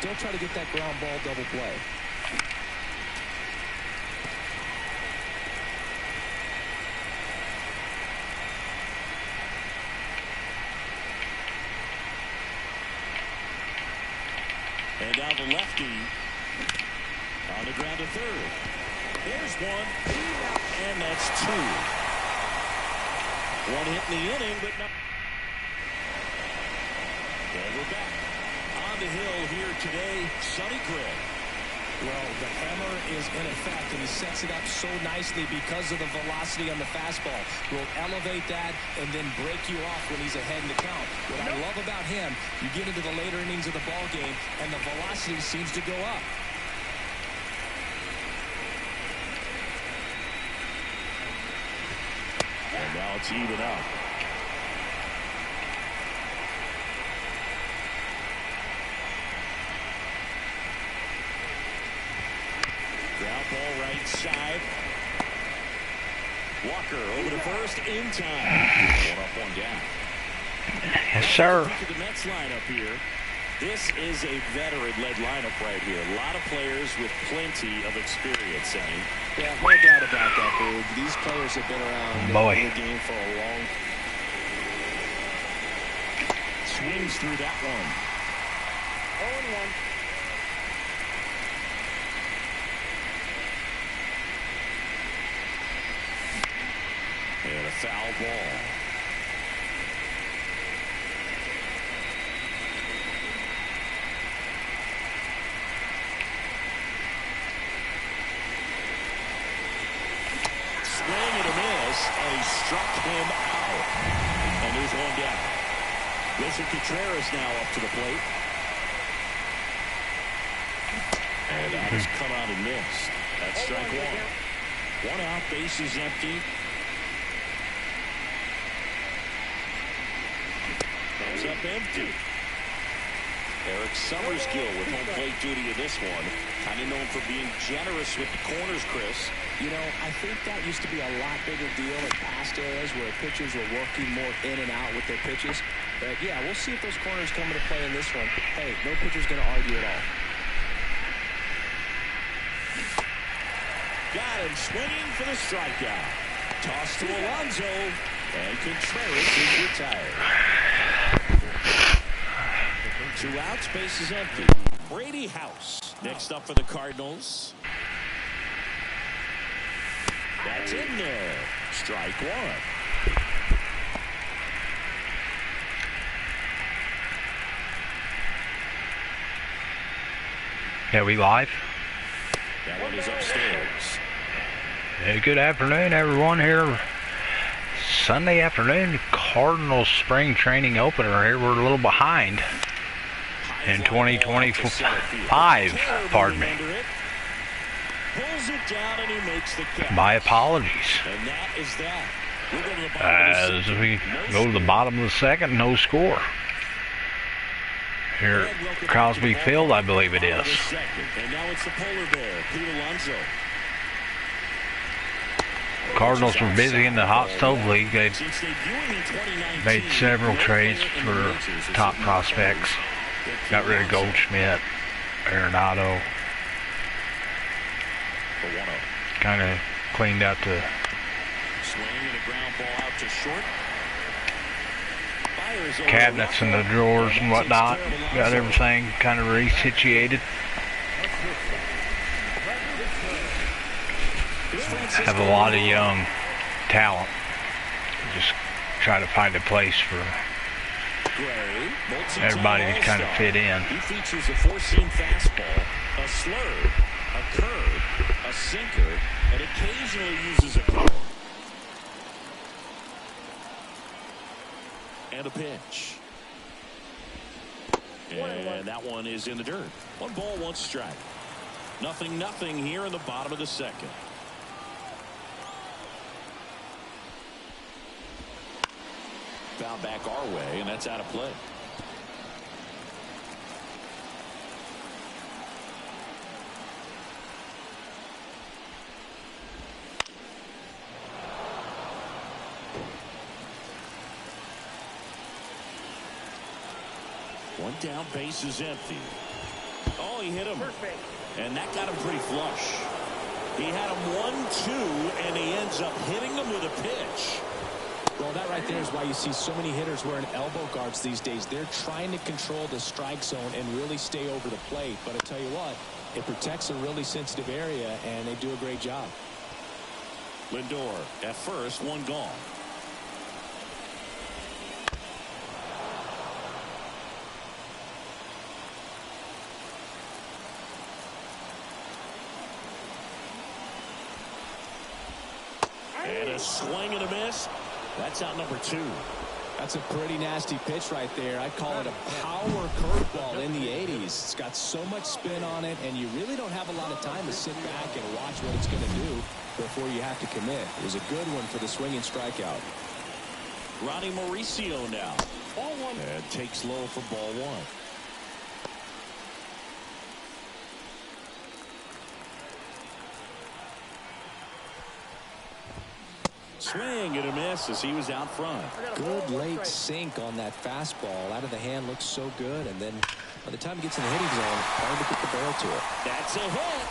still try to get that ground ball double play. And now the lefty on the ground to third. There's one, and that's two. One hit in the inning, but not. And we're back on the hill here today. Sonny Gray. Well, the hammer is in effect, and he sets it up so nicely because of the velocity on the fastball. Will elevate that and then break you off when he's ahead in the count. What I love about him, you get into the later innings of the ball game, and the velocity seems to go up. And now it's even up. Ground ball right side. Walker over to first in time. One up, one down. Yes, sir. Look at the Mets lineup here. This is a veteran-led lineup right here. A lot of players with plenty of experience, Sonny. Yeah, no doubt about that, Boog. These players have been around in the game for a long time. Swings through that one. 0-1. And a foul ball. Swing and a miss, and he struck him out. And there's one down. Wilson Contreras now up to the plate. And that has come out and missed. That's strike one. One out, base is empty. Comes up empty. Eric Summerskill with home plate duty in this one. Kind of known for being generous with the corners, Chris. You know, I think that used to be a lot bigger deal in past eras where pitchers were working more in and out with their pitches. But, yeah, we'll see if those corners come into play in this one. Hey, no pitcher's going to argue at all. Got him swinging for the strikeout. Toss to Alonso. And Contreras is retired. Two outs, base is empty. Brady House next up for the Cardinals. That's in there. Strike one. Yeah, we live? That one is upstairs. Hey, good afternoon, everyone. Here, Sunday afternoon, Cardinals spring training opener. Here, we're a little behind in 2025. Pardon me. My apologies. As we go to the bottom of the second, no score. Here at Crosby Field, I believe it is. And now it's the polar bear, Pete Alonso. Cardinals were busy in the Hot Stove League. They made several trades for top prospects. Got rid of Goldschmidt, Arenado. Kind of cleaned out the cabinets and the drawers and whatnot. Got everything kind of resituated. Have a lot of young talent. Just try to find a place for everybody to kind of fit in. He features a four-seam fastball, a slurve, a curve, a sinker, and occasionally uses a curve. And a pitch. And that one is in the dirt. 1 ball, 1 strike. 0-0 here in the bottom of the second. Foul back our way, and that's out of play. One down, base is empty. he hit him. And that got him pretty flush. He had him 1-2, and he ends up hitting him with a pitch. Well, that right there is why you see so many hitters wearing elbow guards these days. They're trying to control the strike zone and really stay over the plate. But I tell you what, it protects a really sensitive area, and they do a great job. Lindor at first, one gone. And a swing and a miss. That's out number 2. That's a pretty nasty pitch right there. I'd call it a power curveball in the 80s. It's got so much spin on it, and you really don't have a lot of time to sit back and watch what it's going to do before you have to commit. It was a good one for the swinging strikeout. Ronnie Mauricio now. Ball 1. And takes low for ball 1. Swing and a miss as he was out front. Good late sink on that fastball. Out of the hand looks so good, and then by the time it gets in the hitting zone, hard to get the barrel to it. That's a hit.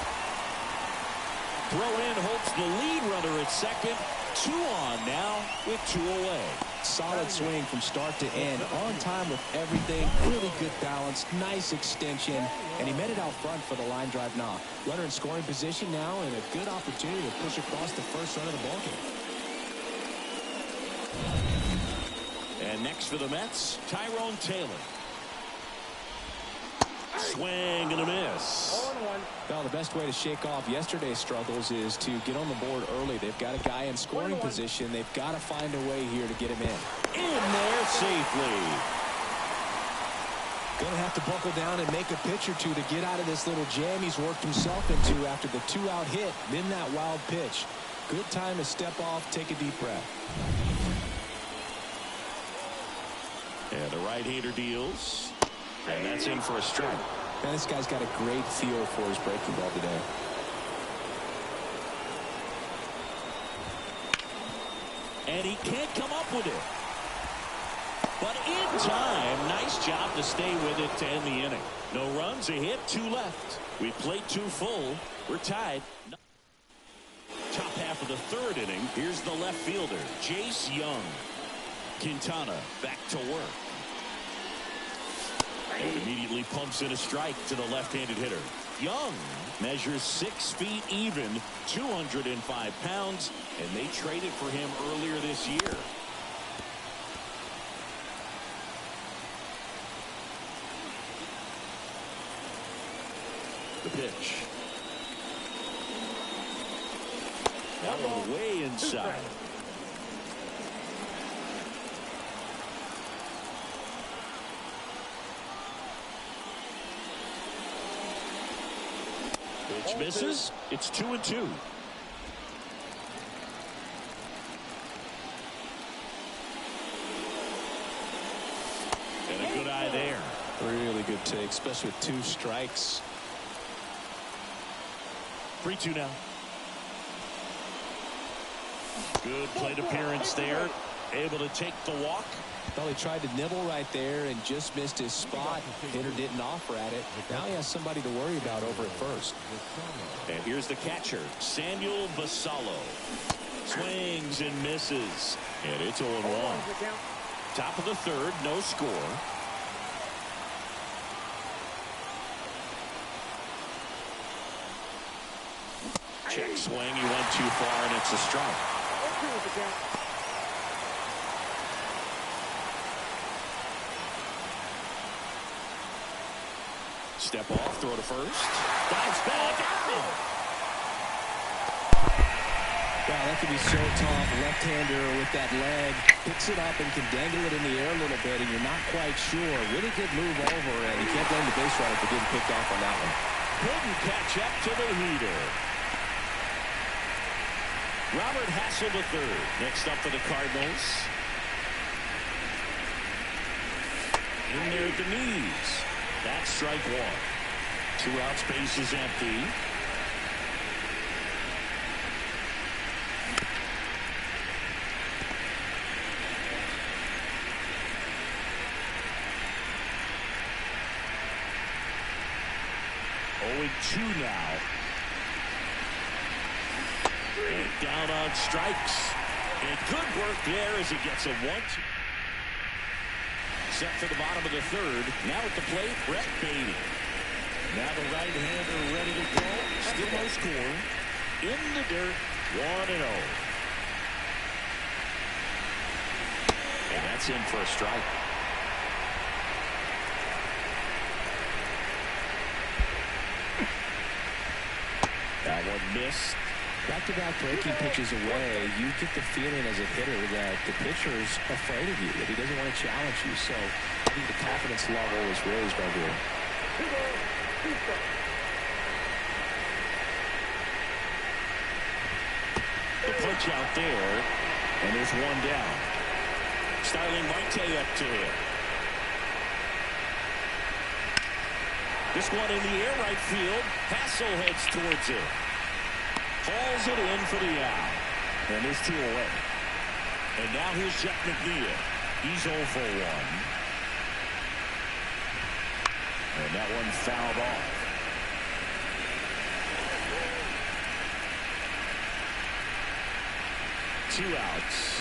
Throw in hopes the lead runner at second. 2 on now with 2 away. Solid swing from start to end. On time with everything. Really good balance. Nice extension. And he met it out front for the line drive knock. Runner in scoring position now, and a good opportunity to push across the first run of the ballgame. And next for the Mets, Tyrone Taylor. Swing and a miss. Well, the best way to shake off yesterday's struggles is to get on the board early. They've got a guy in scoring position. They've got to find a way here to get him in. In there safely. Going to have to buckle down and make a pitch or two to get out of this little jam he's worked himself into after the 2-out hit. Then that wild pitch. Good time to step off, take a deep breath. And the right-hander deals. And that's in for a strike. Man, this guy's got a great feel for his breaking ball today. And he can't come up with it. But in time, nice job to stay with it to end the inning. No runs, a hit, 2 left. We played 2 full. We're tied. Top half of the 3rd inning. Here's the left fielder, Jace Young. Quintana back to work. And immediately pumps in a strike to the left-handed hitter. Young measures 6 feet even, 205 pounds, and they traded for him earlier this year. The pitch. That one way inside. Pitch misses. It's 2-2. And a good eye there. Really good take, especially with 2 strikes. 3-2 now. Good plate appearance there. Able to take the walk. Well, he tried to nibble right there and just missed his spot. Hitter didn't offer at it. Now he has somebody to worry about over at first. And here's the catcher, Samuel Basallo. Swings and misses. And it's 0-1. Top of the 3rd, no score. Check swing, he went too far, and it's a strike. Step off, throw to first. Dives back. Wow, that could be so tough. Left-hander with that leg. Picks it up and can dangle it in the air a little bit, and you're not quite sure. Really good move over, and you can't blame the base runner for getting picked off on that one. Couldn't catch up to the heater. Robert Hassel III next up for the Cardinals. In there at the knees. That's strike 1. 2 outs, base is empty. 0-2 now. And down on strikes. And good work there as he gets a 1-2. Set for the bottom of the third. Now at the plate, Brett Baty. Now the right-hander ready to go. Still no score. In the dirt, 1-0. And that's in for a strike. That one missed. Back-to-back breaking pitches away, you get the feeling as a hitter that the pitcher's afraid of you, that he doesn't want to challenge you. So I think the confidence level is raised right here. The punch out there, and there's one down. Starling Marte up to him. This one in the air right field. Hassel heads towards it. Hauls it in for the out. And there's 2 away. And now here's Jeff McNeil. He's 0 for 1. And that one fouled off. Two outs.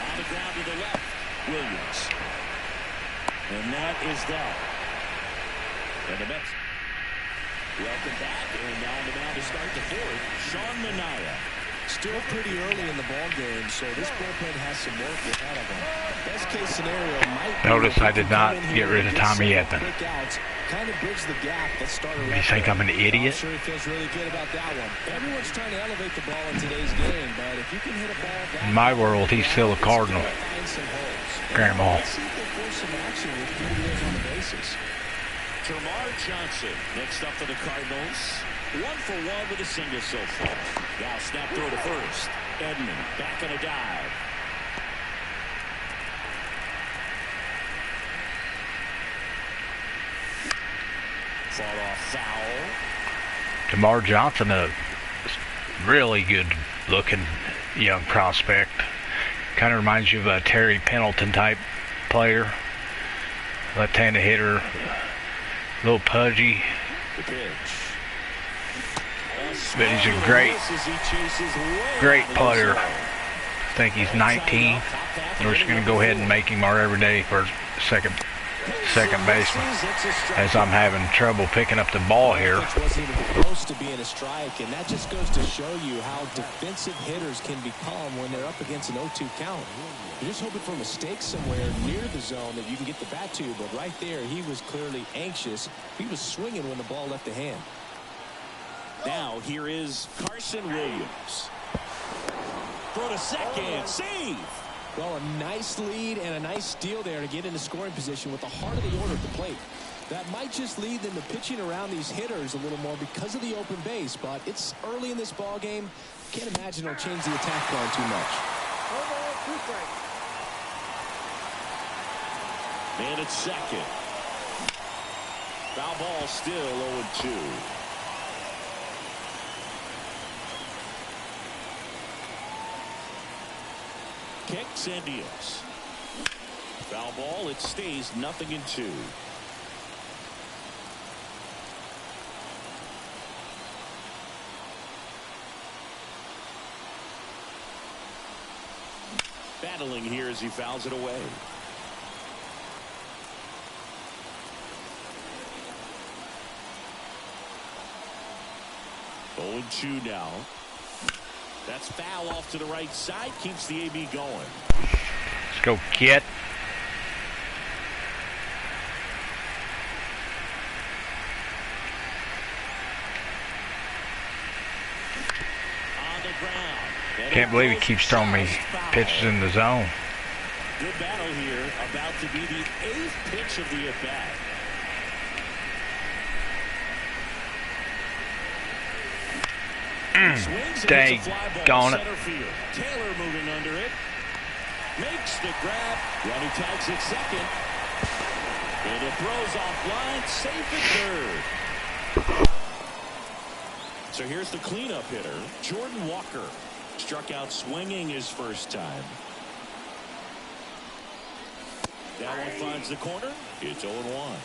On the ground to the left, Williams. And that is that. And the Mets welcome back, and now on the mound to start the fourth, Sean Manaea. Still pretty early in the ball game, so this bullpen has some work ahead of them. Best case scenario might be Notice I did not get rid of Tommy Edman. Kind of bridge the gap. Let's start. You think I'm an idiot? I'm sure he feels really good about that one. Everyone's trying to elevate the ball in today's game, but if you can hit a ball that In my world, he's still a Cardinal. Grandma. Let's see if they force some action with Gutierrez on the bases. Termarr Johnson next up for the Cardinals. 1 for 1 with a single so far. Now snap throw to first. Edman back on a dive. Fought off foul. Termarr Johnson, a really good looking young prospect. Kind of reminds you of a Terry Pendleton type player. Left-handed hitter. A little pudgy. The pitch. But he's a great player. I think he's 19. We're just going to go ahead and make him our everyday for second baseman, as I'm having trouble picking up the ball here. Wasn't even close to being a strike, and that just goes to show you how defensive hitters can become when they're up against an 0-2 count. You're just hoping for a mistake somewhere near the zone that you can get the bat to, but right there he was clearly anxious. He was swinging when the ball left the hand. Now here is Carson Williams. Throw to second. Save. Well, a nice lead and a nice steal there to get into scoring position with the heart of the order at the plate. That might just lead them to pitching around these hitters a little more because of the open base, but it's early in this ball game. Can't imagine it'll change the attack plan too much. Man at second. Foul ball still 0-2. Kicks and deals. Foul ball. It stays 0-2. Battling here as he fouls it away. Oh, 2 now. That's foul off to the right side. Keeps the AB going. Let's go, Kit. On the ground. Can't believe he keeps throwing me pitches in the zone. Good battle here. About to be the 8th pitch of the at-bat. Dang gone it. Taylor moving under it. Makes the grab. Running tags at second. And it throws offline. Safe at third. So here's the cleanup hitter, Jordan Walker. Struck out swinging his first time. That one finds the corner. It's 0-1.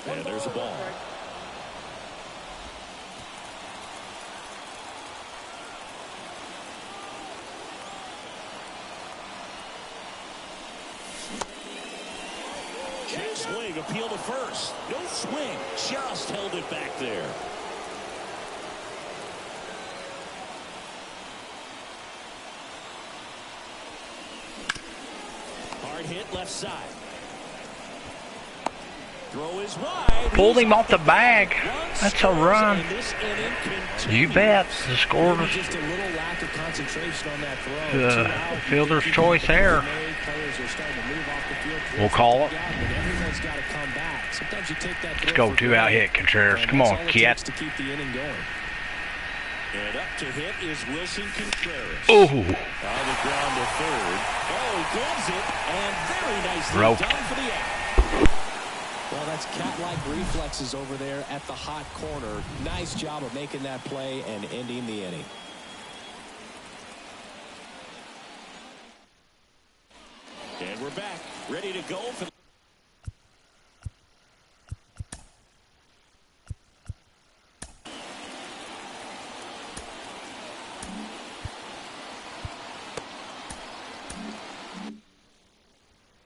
And there's a ball. Check swing, appeal to first. No swing, just held it back there. Hard hit left side. Throw is wide. Pulled him off the bag. That's a run. You bet. The score was just a little lack of concentration on that throw. fielder's choice there. We'll call it. Let's go 2-out hit, Contreras. Come on, kid. To keep the inning going. And up to hit is Wilson Contreras. Ooh. On the ground to third. Oh, he gloves it, and very nicely Roped. done for the out. Well, that's cat-like reflexes over there at the hot corner. Nice job of making that play and ending the inning. And we're back, ready to go for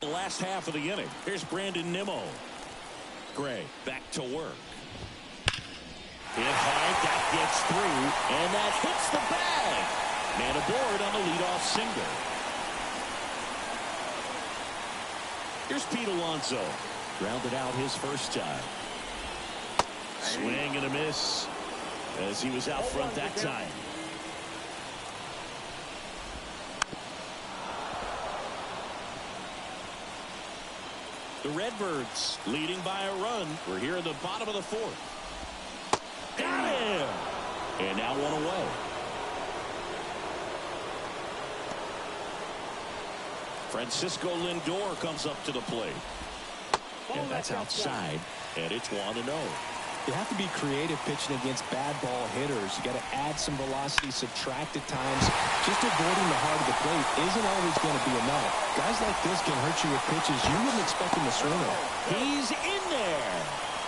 the last half of the inning. Here's Brandon Nimmo. Gray back to work. Hit hard, that gets through, and that hits the bag. Man aboard on the leadoff single. Here's Pete Alonso. Grounded out his first time. Swing and a miss as he was out front that time. The Redbirds leading by a run. We're here in the bottom of the fourth. Got him! And now one away. Francisco Lindor comes up to the plate. And that's outside. And it's 1-0. You have to be creative pitching against bad ball hitters. You got to add some velocity, subtract at times. Just avoiding the heart of the plate isn't always going to be enough. Guys like this can hurt you with pitches you wouldn't expect him to swing at. He's in there.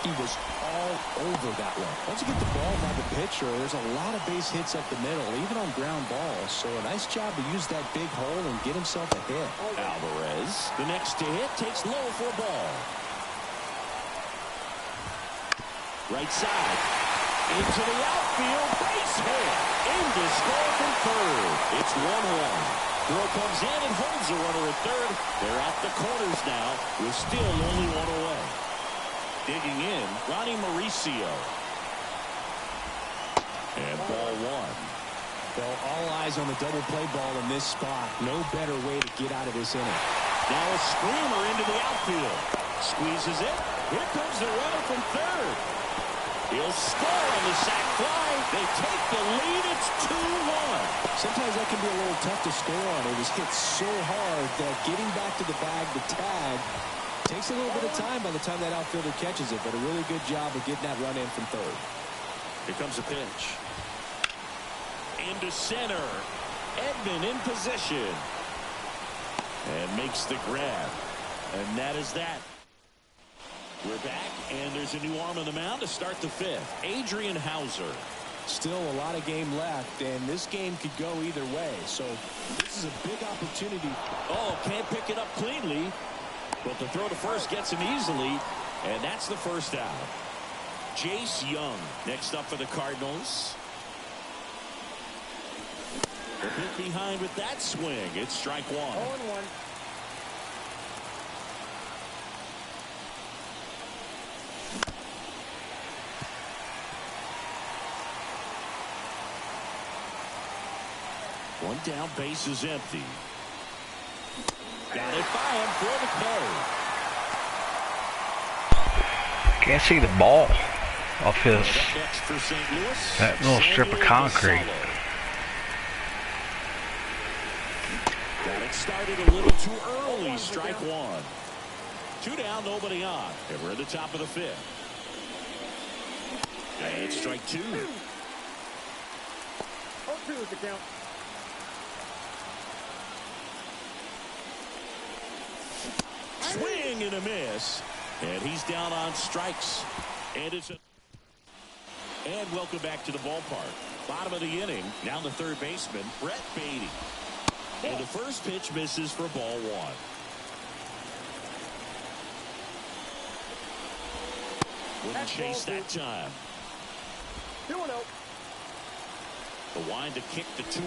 He was all over that one. Once you get the ball by the pitcher, there's a lot of base hits up the middle, even on ground balls. So a nice job to use that big hole and get himself a hit. Alvarez, the next to hit, takes low for a ball. Right side. Into the outfield. Base hit. In to score from third. It's 1-1. Throw comes in and holds the runner at third. They're at the corners now with still only one away. Digging in, Ronnie Mauricio. And ball one. Well, all eyes on the double play ball in this spot. No better way to get out of this inning. Now a screamer into the outfield. Squeezes it. Here comes the runner from third. He'll score on the sac fly. They take the lead. It's 2-1. Sometimes that can be a little tough to score on. It was hit so hard that getting back to the bag, the tag, takes a little bit of time by the time that outfielder catches it. But a really good job of getting that run in from third. Here comes a pitch. Into center. Edman in position. And makes the grab. And that is that. We're back, and there's a new arm on the mound to start the fifth. Adrian Hauser. Still a lot of game left, and this game could go either way. So this is a big opportunity. Oh, can't pick it up cleanly. But the throw to first gets him easily, and that's the first out. Jace Young next up for the Cardinals. A bit behind with that swing. It's strike one. 0-1. One down, base is empty. Got it by him for the carry. Can't see the ball off his Next for St. Louis, that little strip of concrete. Got it started a little too early. Strike one. Two down, nobody on. And we're at the top of the fifth. And strike two. 0-2 is the count. Swing and a miss. And he's down on strikes. And welcome back to the ballpark. Bottom of the inning. Now the third baseman, Brett Baty. And the first pitch misses for ball one. Wouldn't chase that time. 2-0. The wind to kick the 2-0.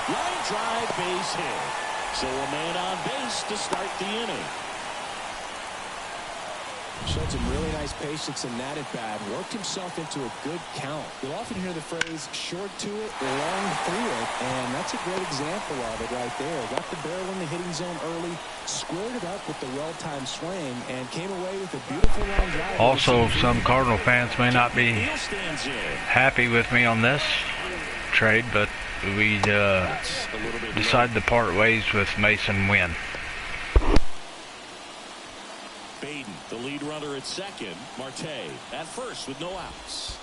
Line drive, base hit. So a man on base to start the inning. Showed some really nice patience in that at bat. Worked himself into a good count. You'll often hear the phrase short to it, long through it, and that's a great example of it right there. Got the barrel in the hitting zone early, squared it up with the well-timed swing, and came away with a beautiful line drive. Also, some Cardinal fans may not be happy with me on this trade, but we decided to part ways with Mason Wynn. Baden, the lead runner at second. Marte at first with no outs.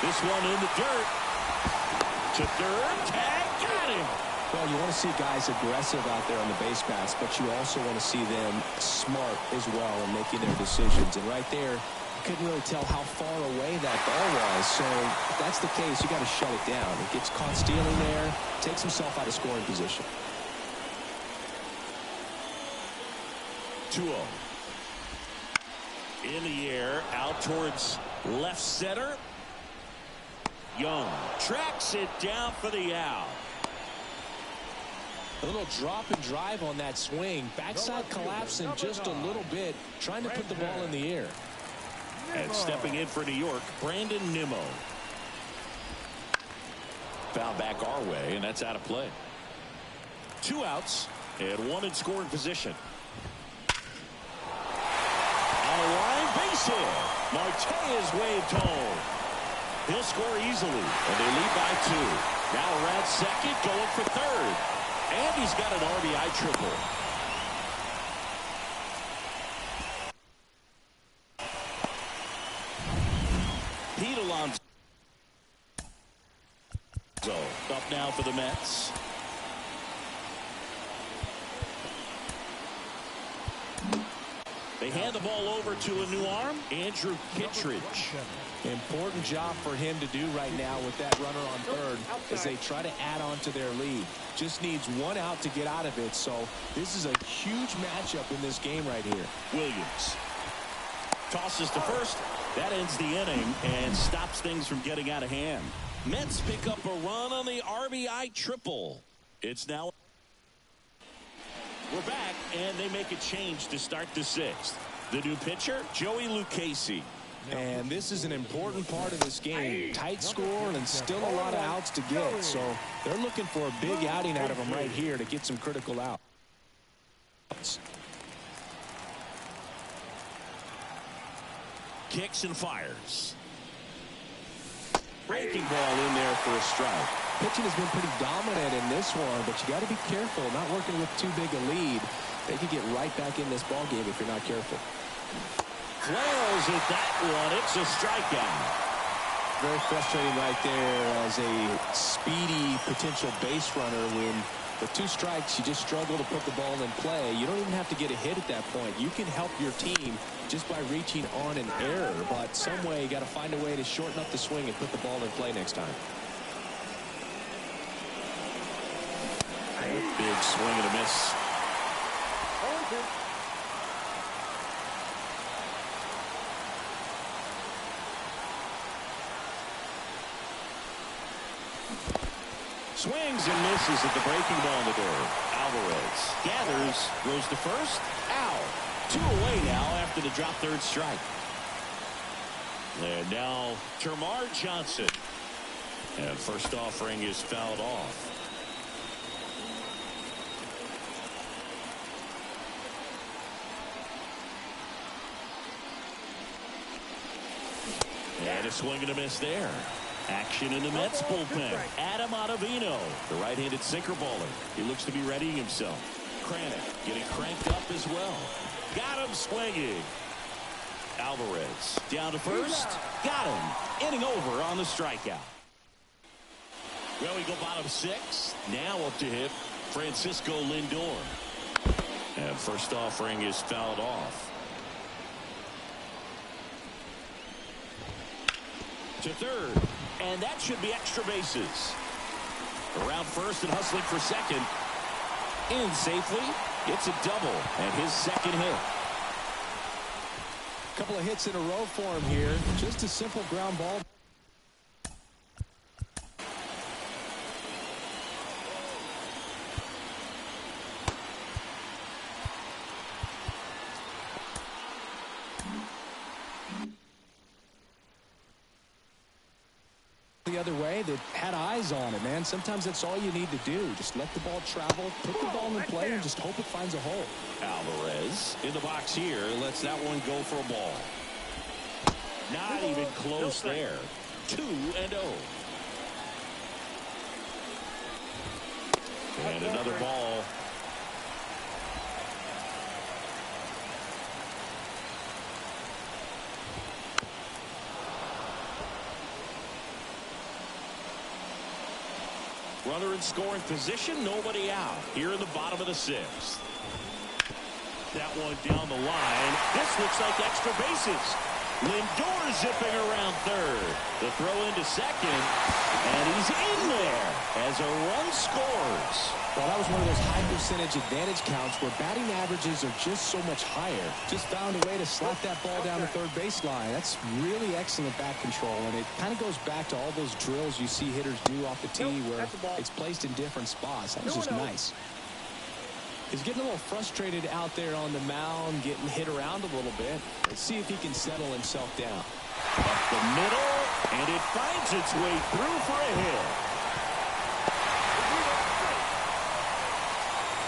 This one in the dirt. To third. Tag. Got him. Well, you want to see guys aggressive out there on the base paths, but you also want to see them smart as well in making their decisions. And right there, you couldn't really tell how far away that ball was. So if that's the case, you got to shut it down. He gets caught stealing there, takes himself out of scoring position. 2-0. In the air, out towards left center. Young tracks it down for the out. A little drop and drive on that swing. Backside collapsing just a little bit, trying to put the ball in the air. And stepping in for New York, Brandon Nimmo. Foul back our way, and that's out of play. 2 outs and 1 in scoring position. On a line base hit. Marte is waved home. He'll score easily, and they lead by 2. Now around second, going for third. And he's got an RBI triple. Pete Alonso up now for the Mets. They hand the ball over to a new arm, Andrew Kittredge. Important job for him to do right now with that runner on third as they try to add on to their lead. Just needs 1 out to get out of it, so this is a huge matchup in this game right here. Williams tosses to first. That ends the inning and stops things from getting out of hand. Mets pick up a run on the RBI triple. It's now. We're back, and they make a change to start the 6th. The new pitcher, Joey Lucchesi. And this is an important part of this game. Tight score and still a lot of outs to get. So they're looking for a big outing out of him right here to get some critical outs. Kicks and fires. Breaking ball in there for a strike. Pitching has been pretty dominant in this one, but you got to be careful. Not working with too big a lead. They could get right back in this ball game if you're not careful. Flails at that one. It's a strikeout. Very frustrating right there as a speedy potential base runner when with 2 strikes you just struggle to put the ball in play. You don't even have to get a hit at that point. You can help your team just by reaching on an error, but some way you got to find a way to shorten up the swing and put the ball in play next time. Big swing and a miss. Swings and misses at the breaking ball in the door. Alvarez gathers, goes to first. Out. 2 away now after the drop third strike. And now Termarr Johnson. And first offering is fouled off. And a swing and a miss there. Action in the Mets bullpen. Adam Ottavino, the right-handed sinker baller. He looks to be readying himself. Kranick getting cranked up as well. Got him swinging. Alvarez down to first. Got him. Inning over on the strikeout. Well, we go bottom 6. Now up to hit Francisco Lindor. And first offering is fouled off. To third. And that should be extra bases. Around first and hustling for second. In safely. It's a double and his second hit. Couple of hits in a row for him here. Just a simple ground ball. The other way that had eyes on it, man. Sometimes that's all you need to do. Just let the ball travel, put the ball in play, and just hope it finds a hole. Alvarez in the box here. Lets that one go for a ball. Not even close there. 2-0. And another ball. Runner in scoring position, nobody out. Here in the bottom of the 6th. That one down the line. This looks like extra bases. Lindor zipping around third. The throw into second. And he's in there as a run scores. Well, that was one of those high percentage advantage counts where batting averages are just so much higher. Just found a way to slap that ball down the third baseline. That's really excellent bat control, and it kind of goes back to all those drills you see hitters do off the tee where it's placed in different spots. That was just nice. He's getting a little frustrated out there on the mound, getting hit around a little bit. Let's see if he can settle himself down. Up the middle, and it finds its way through for a hit.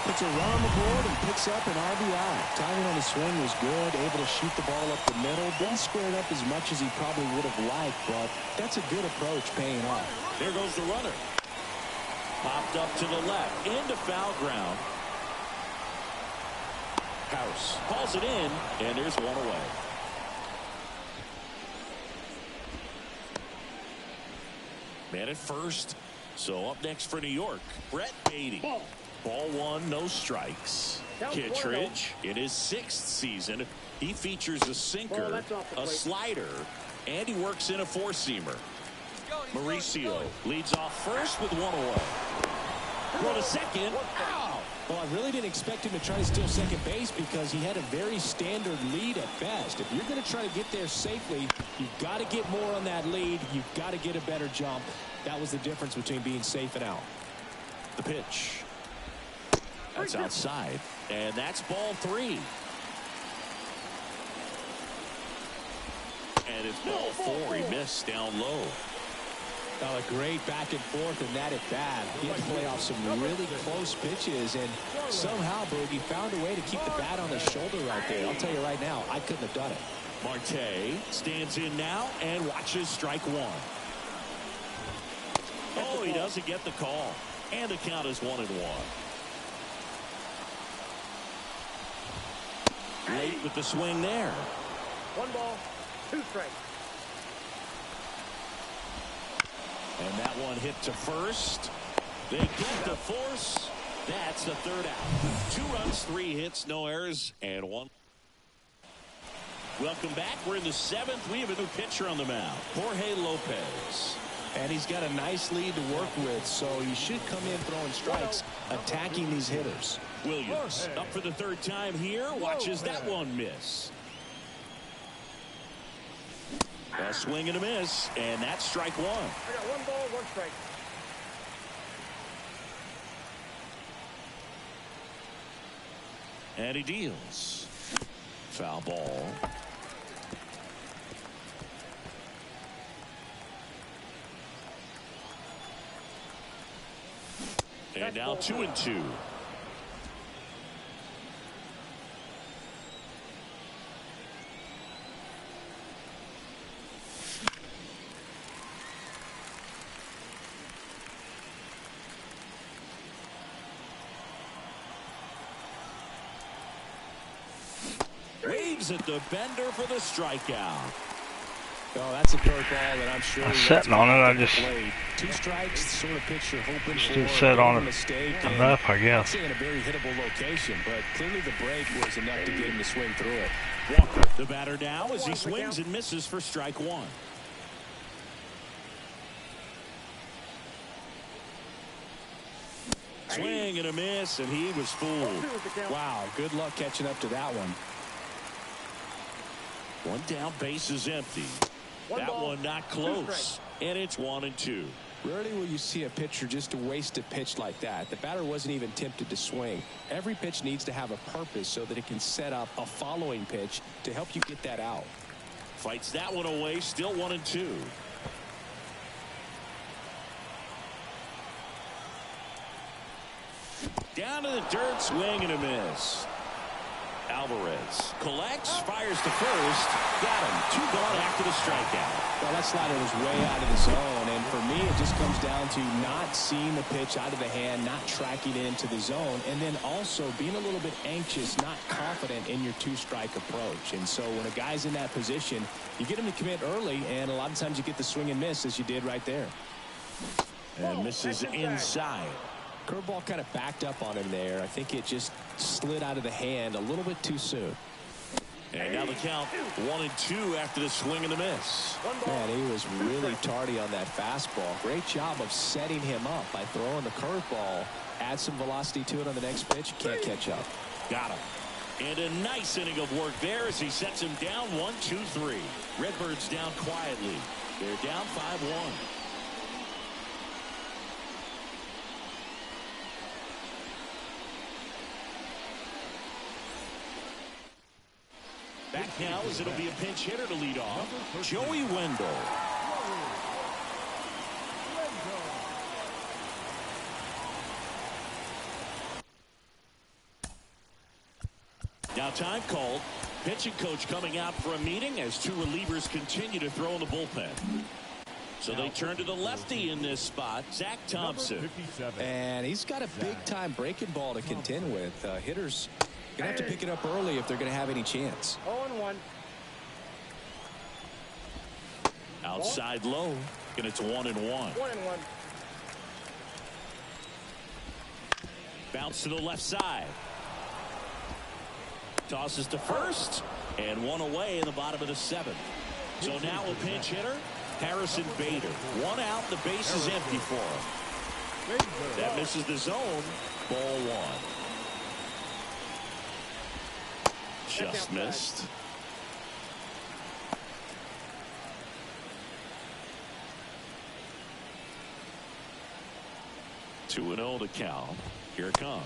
Puts a run on the board and picks up an RBI. Timing on the swing was good, able to shoot the ball up the middle. Didn't square it up as much as he probably would have liked, but that's a good approach paying off. There goes the runner. Popped up to the left, into foul ground. House calls it in, and there's one away. Man at first. So up next for New York, Brett Baty. Ball 1, no strikes. Kittredge in his 6th season. He features a sinker, a slider, and he works in a 4-seamer. Mauricio leads off first with one away. Throw to second. Ow! Well, I really didn't expect him to try to steal second base because he had a very standard lead at best. If you're going to try to get there safely, you've got to get more on that lead. You've got to get a better jump. That was the difference between being safe and out. The pitch. That's outside. And that's ball 3. And it's ball 4. He missed down low. A great back and forth in that at bat. He had to play off some really close pitches, and somehow Boogie found a way to keep the bat on his shoulder right there. I'll tell you right now, I couldn't have done it. Marte stands in now and watches strike 1. Oh, he doesn't get the call. And the count is 1-1. Late with the swing there. 1 ball, 2 strikes. And that one hit to first. They get the force. That's the 3rd out. 2 runs, 3 hits, no errors, and 1. Welcome back. We're in the 7th. We have a new pitcher on the mound, Jorge Lopez. And he's got a nice lead to work with, so he should come in throwing strikes, attacking these hitters. Williams up for the 3rd time here. Watches that one miss. A swing and a miss, and that's strike 1. I got 1 ball, 1 strike. And he deals. Foul ball. And now 2-2. Leaves it to Bender for the strikeout. Oh, that's a curveball that I'm sure I was sitting on it. I just 2 strikes, the sort of pitch you're hoping for. didn't sit on it mistake enough, I guess. in a very hittable location, but clearly the break was enough to get him to swing through it. Walker, the batter now, as he swings and misses for strike 1. Swing and a miss, and he was fooled. Wow, good luck catching up to that one. 1 down, base is empty. That one not close, and it's 1-2. Rarely will you see a pitcher just waste a pitch like that. The batter wasn't even tempted to swing. Every pitch needs to have a purpose so that it can set up a following pitch to help you get that out. Fights that one away, still 1-2. Down to the dirt, swing and a miss. Alvarez collects, fires to first, got him. 2 gone after the strikeout. Well, that slider was way out of the zone, and for me it just comes down to not seeing the pitch out of the hand, not tracking it into the zone, and then also being a little bit anxious, not confident in your 2-strike approach. And so when a guy's in that position, you get him to commit early, and a lot of times you get the swing and miss, as you did right there. And misses inside. Curveball kind of backed up on him there. I think it just slid out of the hand a little bit too soon. And now the count 1-2 after the swing and the miss. Man, he was really tardy on that fastball. Great job of setting him up by throwing the curveball. Add some velocity to it on the next pitch. Can't catch up. Got him. And a nice inning of work there as he sets him down 1-2-3. Redbirds down quietly. They're down 5-1. Back now as it'll be a pinch hitter to lead off. Joey Wendell. Now time called. Pitching coach coming out for a meeting as 2 relievers continue to throw in the bullpen. So they turn to the lefty in this spot, Zach Thompson. And he's got a big-time breaking ball to contend with. Hitters going to have to pick it up early if they're going to have any chance. 0-1. Outside low, and it's 1-1. 1-1. Bounce to the left side. Tosses to first, and 1 away in the bottom of the 7th. So now a pinch hitter, Harrison Bader. 1 out, the base is empty for him. That misses the zone. Ball 1. Just missed. Two and 0 to count. Here it comes.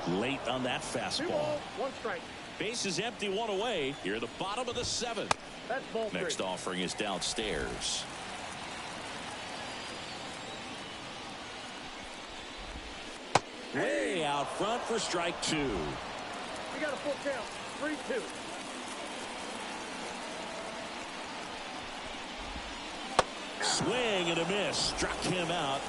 Late on that fastball. 1 strike. Base is empty, 1 away. Here at the bottom of the 7th. That's ball 3. Next offering is downstairs. Way out front for strike 2. You got a full count. 3-2. Swing and a miss. Struck him out.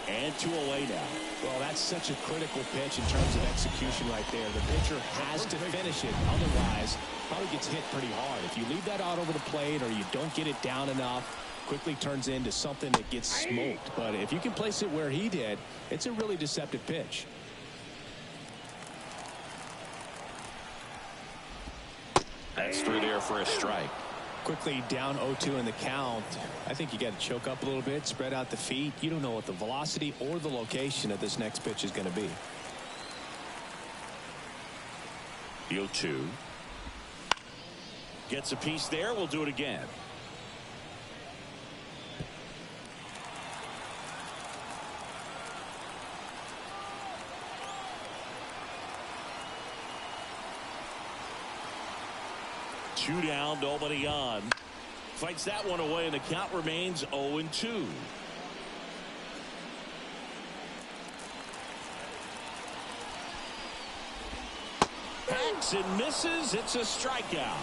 And 2 away now. Well, that's such a critical pitch in terms of execution right there. The pitcher has to finish it. Otherwise, probably gets hit pretty hard. If you leave that out over the plate or you don't get it down enough, quickly turns into something that gets smoked. But if you can place it where he did, it's a really deceptive pitch. That's through there for a strike. Quickly down 0-2 in the count. I think you got to choke up a little bit, spread out the feet. You don't know what the velocity or the location of this next pitch is going to be. The 0-2. Gets a piece there. We'll do it again. Two down, nobody on. Fights that one away, and the count remains 0-2. Hacks and misses. It's a strikeout.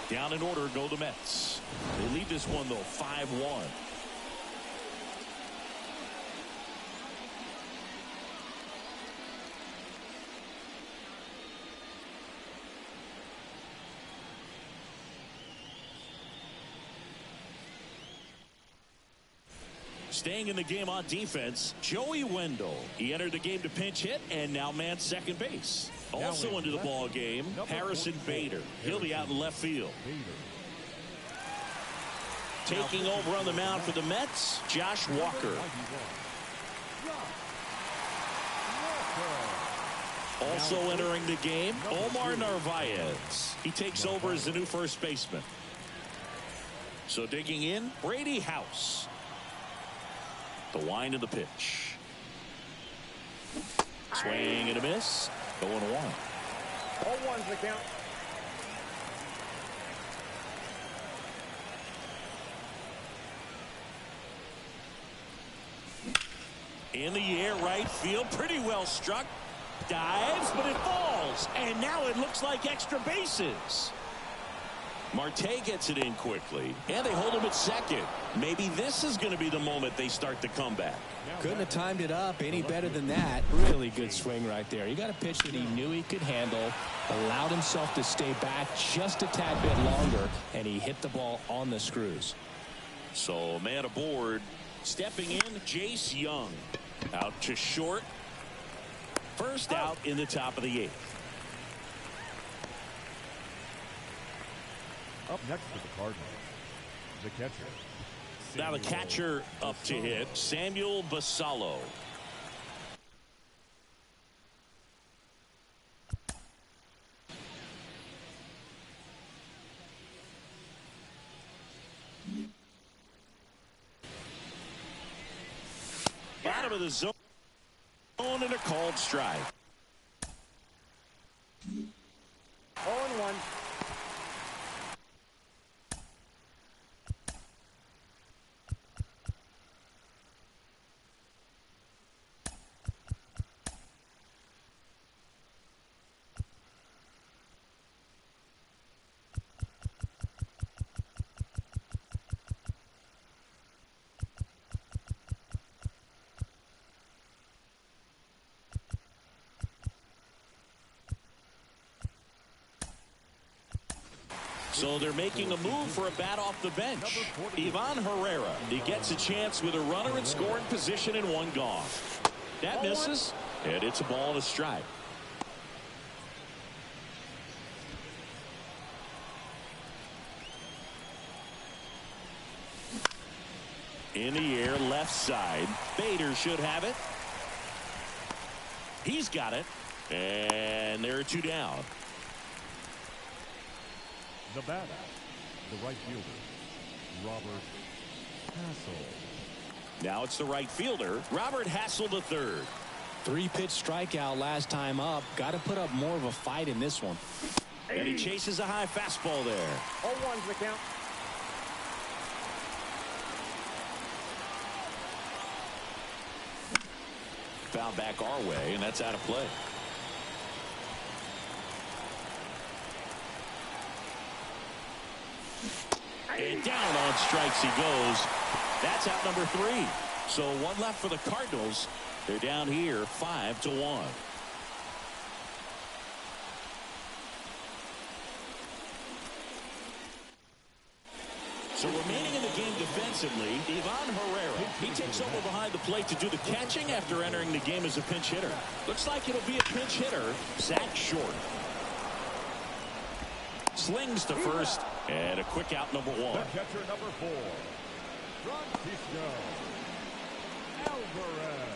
Down in order go the Mets. They lead this one, though, 5-1. Staying in the game on defense, Joey Wendell. He entered the game to pinch hit and now man second base. Also into the ball game, Harrison Bader. He'll be out in left field. Taking over on the mound for the Mets, Josh Walker. Also entering the game, Omar Narvaez. He takes over as the new first baseman. So digging in, Brady House. The wind of the pitch. Swing and a miss. 0-1. All ones the count. In the air, right field, pretty well struck. Dives, but it falls. And now it looks like extra bases. Marte gets it in quickly, and they hold him at second. Maybe this is going to be the moment they start the comeback. Couldn't have timed it up any better than that. Really good swing right there. He got a pitch that he knew he could handle, allowed himself to stay back just a tad bit longer, and he hit the ball on the screws. So man aboard. Stepping in, Jace Young. Out to short. First out in the top of the 8th. Up next for the Cardinals, the catcher. Now the catcher up to hit, Samuel Basallo. Bottom of the zone and a called strike. 0-1. So they're making a move for a bat off the bench. Ivan Herrera. He gets a chance with a runner in scoring position and one gone. That misses, and it's a ball and a strike. In the air, left side. Bader should have it. He's got it. And there are 2 down. The batter, the right fielder, Robert Hassel. Now it's the right fielder, Robert Hassel III. 3-pitch strikeout last time up. Got to put up more of a fight in this one. And he chases a high fastball there. All ones the count. Foul back our way, and that's out of play. And down on strikes he goes. That's out number 3. So 1 left for the Cardinals. They're down here 5-1. So remaining in the game defensively, Ivan Herrera. He takes over behind the plate to do the catching after entering the game as a pinch hitter. Looks like it'll be a pinch hitter, Zach Short. Slings to first, and a quick out number 1. The catcher number 4, Francisco Alvarez.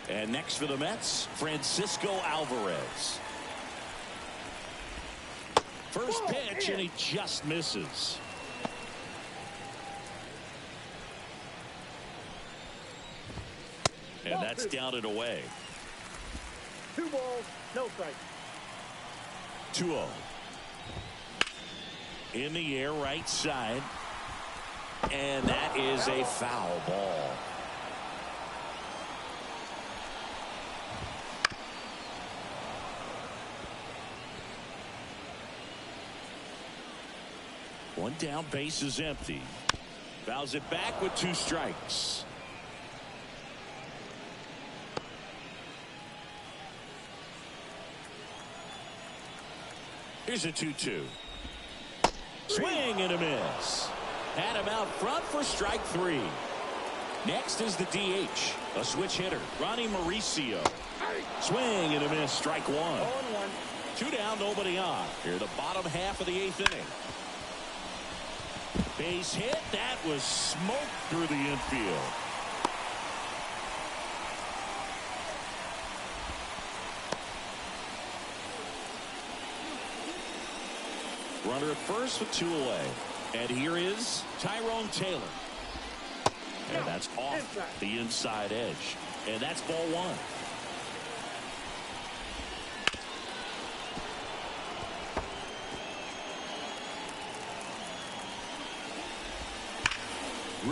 And next for the Mets, Francisco Alvarez. First pitch, and he just misses. And that's down and away. 2 balls, no strike. 2-0. In the air, right side. And that is a foul ball. One down, base is empty. Fouls it back with 2 strikes. Here's a 2-2. Swing and a miss. Had him out front for strike 3. Next is the DH, a switch hitter, Ronnie Mauricio. Swing and a miss, strike one. 0-1. 2 down, nobody on. Here, the bottom half of the 8th inning. Base hit, that was smoked through the infield. Runner at first with 2 away. And here is Tyrone Taylor. And that's off the inside edge. And that's ball 1.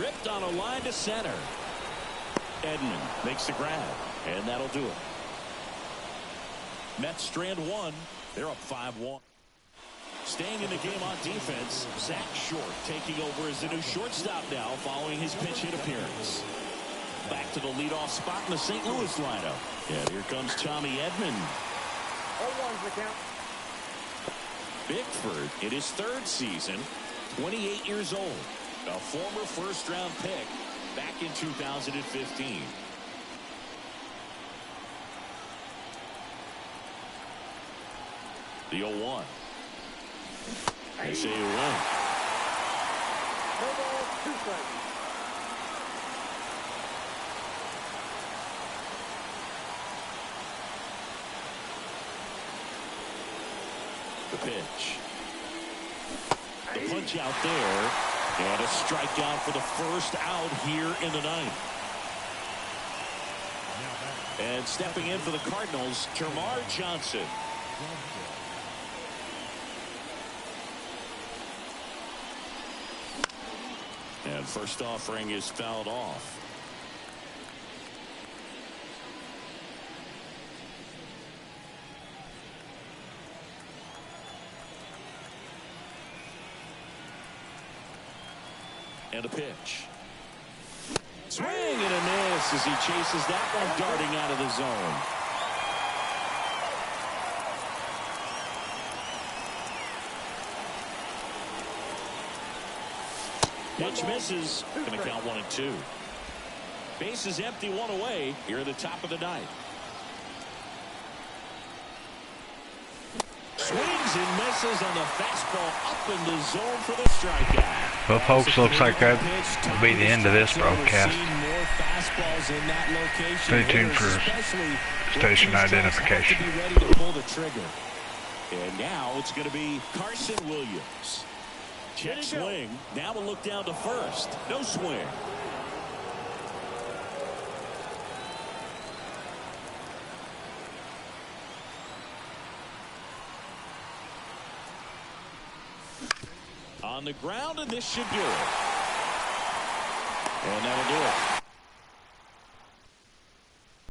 Ripped on a line to center. Edman makes the grab. And that'll do it. Mets strand 1. They're up 5-1. Staying in the game on defense, Zach Short taking over as the new shortstop now following his pinch hit appearance. Back to the leadoff spot in the St. Louis lineup. And here comes Tommy Edman. 0-1's the count. Bickford in his 3rd season, 28 years old. A former first-round pick back in 2015. The 0-1. They say a win. No balls, 2 strikes. The pitch. The punch out there. And a strikeout for the first out here in the 9th. And stepping in for the Cardinals, Termarr Johnson. And first offering is fouled off. And a pitch. Swing and a miss as he chases that one darting out of the zone. Pitch misses. Going to count 1-2. Base is empty, 1 away here at the top of the 9th. Swings and misses on the fastball up in the zone for the strikeout. Well, folks, looks like that will be the end of this broadcast. Stay tuned for station identification. And now it's going to be Carson Williams. Check swing. Now we'll look down to first. No swing. On the ground, and this should do it. And that'll do it.